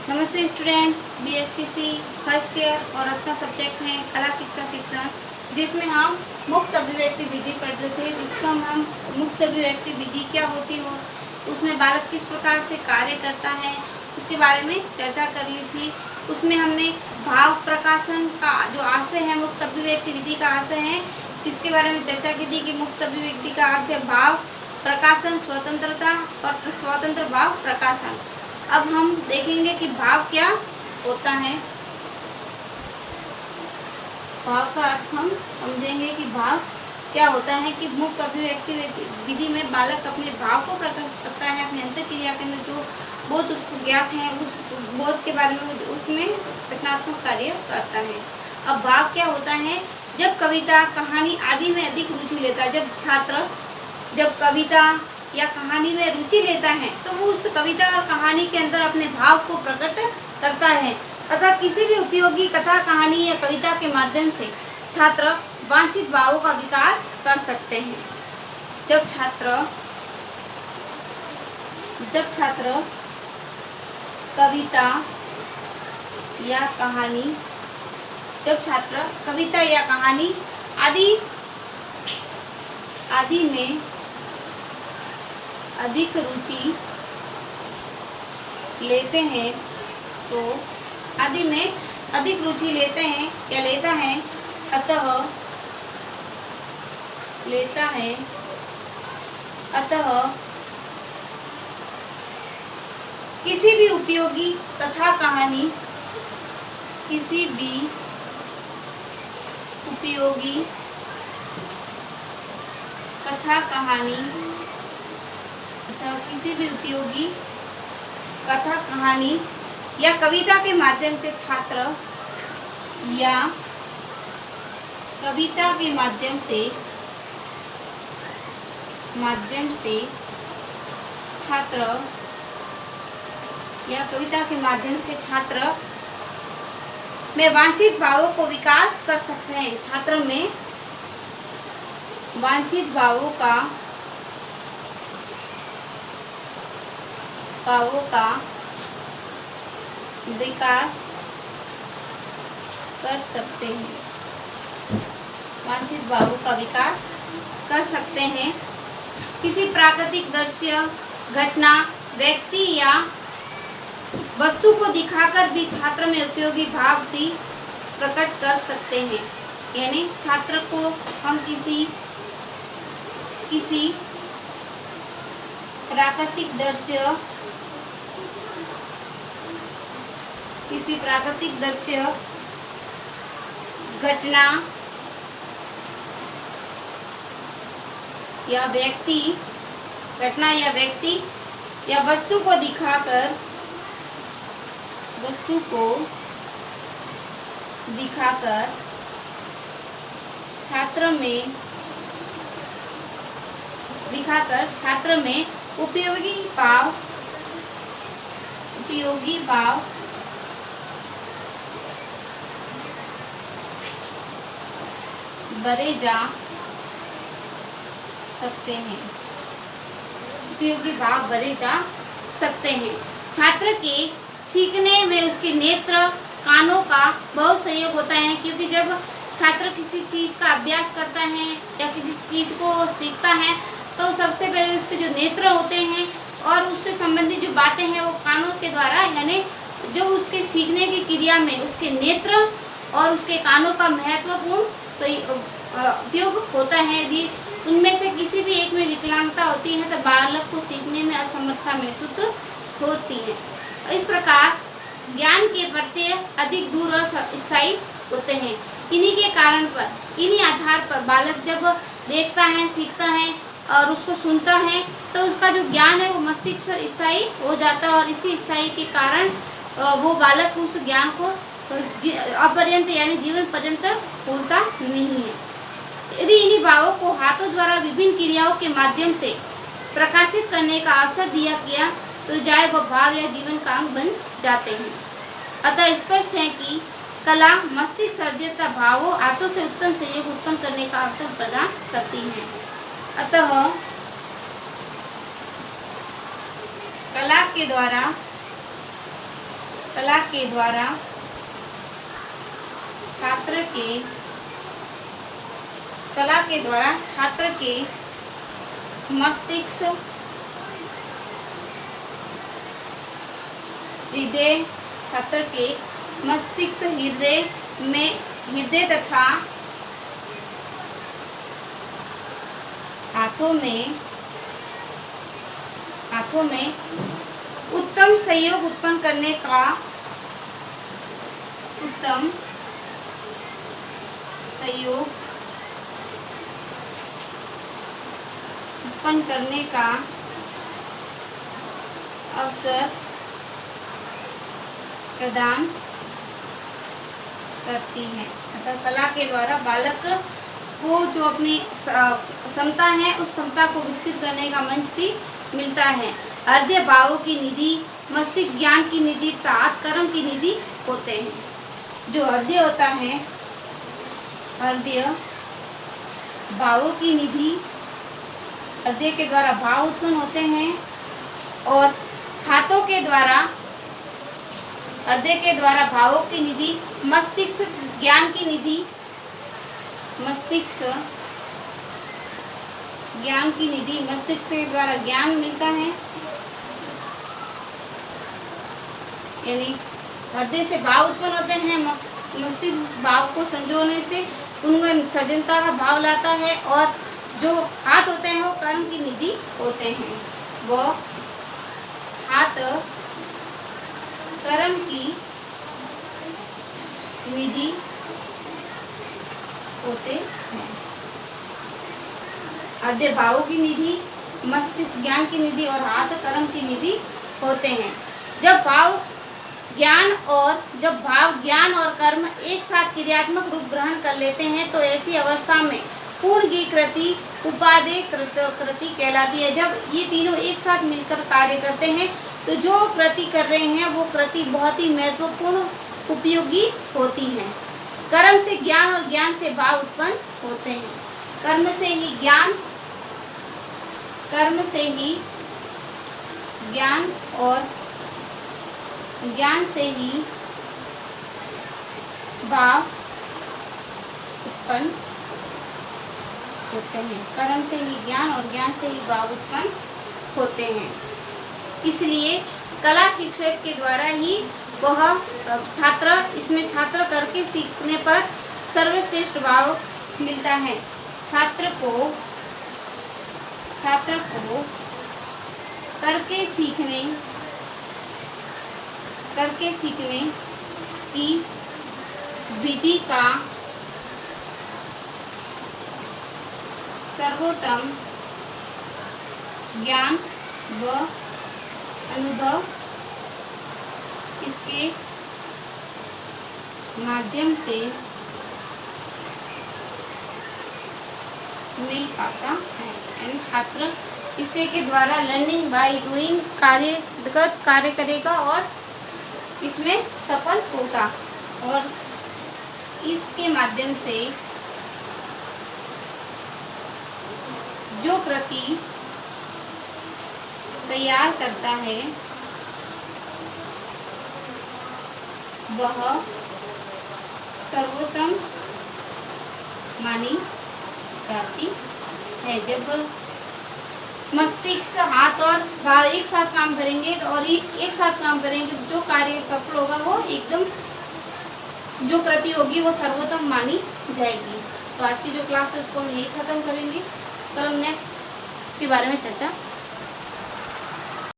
नमस्ते student. BSTC first year और अपना सब्जेक्ट है कला शिक्षा शिक्षण, जिसमें हम मुक्त अभिव्यक्ति विधि पढ़ रहे थे। जिसको हम मुक्त अभिव्यक्ति विधि क्या होती हो, उसमें बालक किस प्रकार से कार्य करता है, उसके बारे में चर्चा कर ली थी। उसमें हमने भाव प्रकाशन का जो आशय है, मुक्त अभिव्यक्ति विधि का आशय है, जिसके बारे में चर्चा की थी कि मुक्त अभिव्यक्ति का आशय भाव प्रकाशन, स्वतंत्रता और स्वतंत्र भाव प्रकाशन। अब हम देखेंगे कि भाव क्या होता है। भाव का अर्थ हम समझेंगे कि भाव क्या होता है। कि मुक्त अभिव्यक्ति विधि में बालक अपने भाव को प्रकट करता है, अपने अंतर क्रिया के अंदर जो बोध उसको ज्ञात है, उस बोध के बारे में उसमें रचनात्मक कार्य करता है। अब भाव क्या होता है? जब कविता, कहानी आदि में अधिक रुचि लेता है, जब छात्र कविता या कहानी में रुचि लेता है तो वो उस कविता और कहानी के अंदर अपने भाव को प्रकट करता है। अतः किसी भी उपयोगी कथा, कहानी या कविता के माध्यम से छात्र वांछित भावों का विकास कर सकते हैं। जब छात्र कविता या कहानी आदि में अधिक रुचि लेते हैं तो अतः किसी भी उपयोगी कथा, कहानी या कविता के माध्यम से छात्र में वांछित भावों को विकास कर सकते हैं। छात्र में वांछित भावों का विकास कर सकते हैं। किसी प्राकृतिक दृश्य, घटना, व्यक्ति या वस्तु को दिखाकर भी छात्र में उपयोगी भाव भी प्रकट कर सकते हैं। यानी छात्र को हम किसी प्राकृतिक दृश्य, घटना या व्यक्ति या वस्तु को दिखाकर छात्र में उपयोगी भाव भरे जा सकते हैं। छात्र के सीखने में उसके नेत्र, कानों का बहुत सहयोग होता है, क्योंकि जब छात्र किसी चीज़ का अभ्यास करता है या जिस चीज़ को सीखता है तो सबसे पहले उसके जो नेत्र होते हैं और उससे संबंधित जो बातें हैं वो कानों के द्वारा, यानी जो उसके सीखने की क्रिया में उसके नेत्र और उसके कानों का महत्वपूर्ण उपयोग होता है। यदि उनमें से किसी भी एक में विकलांगता होती है तो बालक को सीखने में असमर्थता महसूस होती है। इस प्रकार ज्ञान के प्रत्यय अधिक दूर और स्थायी होते हैं। इन्हीं आधार पर बालक जब देखता है, सीखता है और उसको सुनता है तो उसका जो ज्ञान है वो मस्तिष्क पर स्थायी हो जाता है, और इसी स्थायी के कारण वो बालक उस ज्ञान को अपर्यंत यानी जीवन पर्यंत भूलता नहीं है। यदि इन्हीं भावों को हाथों द्वारा विभिन्न क्रियाओं के माध्यम से प्रकाशित करने का अवसर दिया गया तो जाए वह भाव या जीवन का अंग बन जाते हैं। अतः स्पष्ट है कि कला मस्तिष्क सर्जता भावों हाथों से उत्तम सहयोग उत्पन्न करने का अवसर प्रदान करती है। अतः कला के द्वारा कला के द्वारा छात्र के मस्तिष्क हृदय तथा हाथों में उत्तम सहयोग उत्पन्न करने का अवसर प्रदान करती है। अतः कला के द्वारा बालक को जो अपनी क्षमता है उस क्षमता को विकसित करने का मंच भी मिलता है। हृदय भावों की निधि, मस्तिष्क ज्ञान की निधि, तात कर्म की निधि होते हैं। जो हृदय होता है, हृदय भावों की निधि, हृदय के द्वारा भाव उत्पन्न होते हैं, और हाथों के द्वारा, हृदय के द्वारा भावों की निधि, मस्तिष्क ज्ञान की निधि, मस्तिष्क के द्वारा ज्ञान मिलता है। यानी हृदय से भाव उत्पन्न होते हैं, मस्तिष्क भाव को संजोने से उनमें सजनता का भाव लाता है, और जो हाथ होते हैं वो कर्म की निधि होते हैं। वो हाथ कर्म की निधि होते हैं। हृदय भावों की निधि, मस्तिष्क ज्ञान की निधि और हाथ कर्म की निधि होते हैं। जब भाव ज्ञान और कर्म एक साथ क्रियात्मक रूप ग्रहण कर लेते हैं तो ऐसी अवस्था में पूर्ण कृति उपादेय कृति कहलाती है। जब ये तीनों एक साथ मिलकर कार्य करते हैं तो जो कृति कर रहे हैं वो कृति बहुत ही महत्वपूर्ण उपयोगी होती है। कर्म से ज्ञान और ज्ञान से भाव उत्पन्न होते हैं। कर्म से ही ज्ञान और ज्ञान से ही भाव उत्पन्न होते हैं। कर्म से ही ज्ञान और ज्ञान से ही भाव उत्पन्न होते हैं। इसलिए कला शिक्षक के द्वारा ही वह छात्र करके सीखने पर सर्वश्रेष्ठ भाव मिलता है। छात्र को करके सीखने की विधि का सर्वोत्तम ज्ञान व अनुभव इसके माध्यम से मिल पाता है। यानी छात्र इसे के द्वारा लर्निंग बाय डूइंग कार्य करेगा और इसमें सफल होगा, और इसके माध्यम से जो कृति तैयार करता है वह सर्वोत्तम मानी जाती है। जब मस्तिष्क, हाथ और भाव एक साथ काम करेंगे और एक साथ काम करेंगे तो जो कार्य सफल होगा वो एकदम, जो कृति होगी वो सर्वोत्तम मानी जाएगी। तो आज की जो क्लास है उसको हम यही खत्म करेंगे। कल हम नेक्स्ट के बारे में चर्चा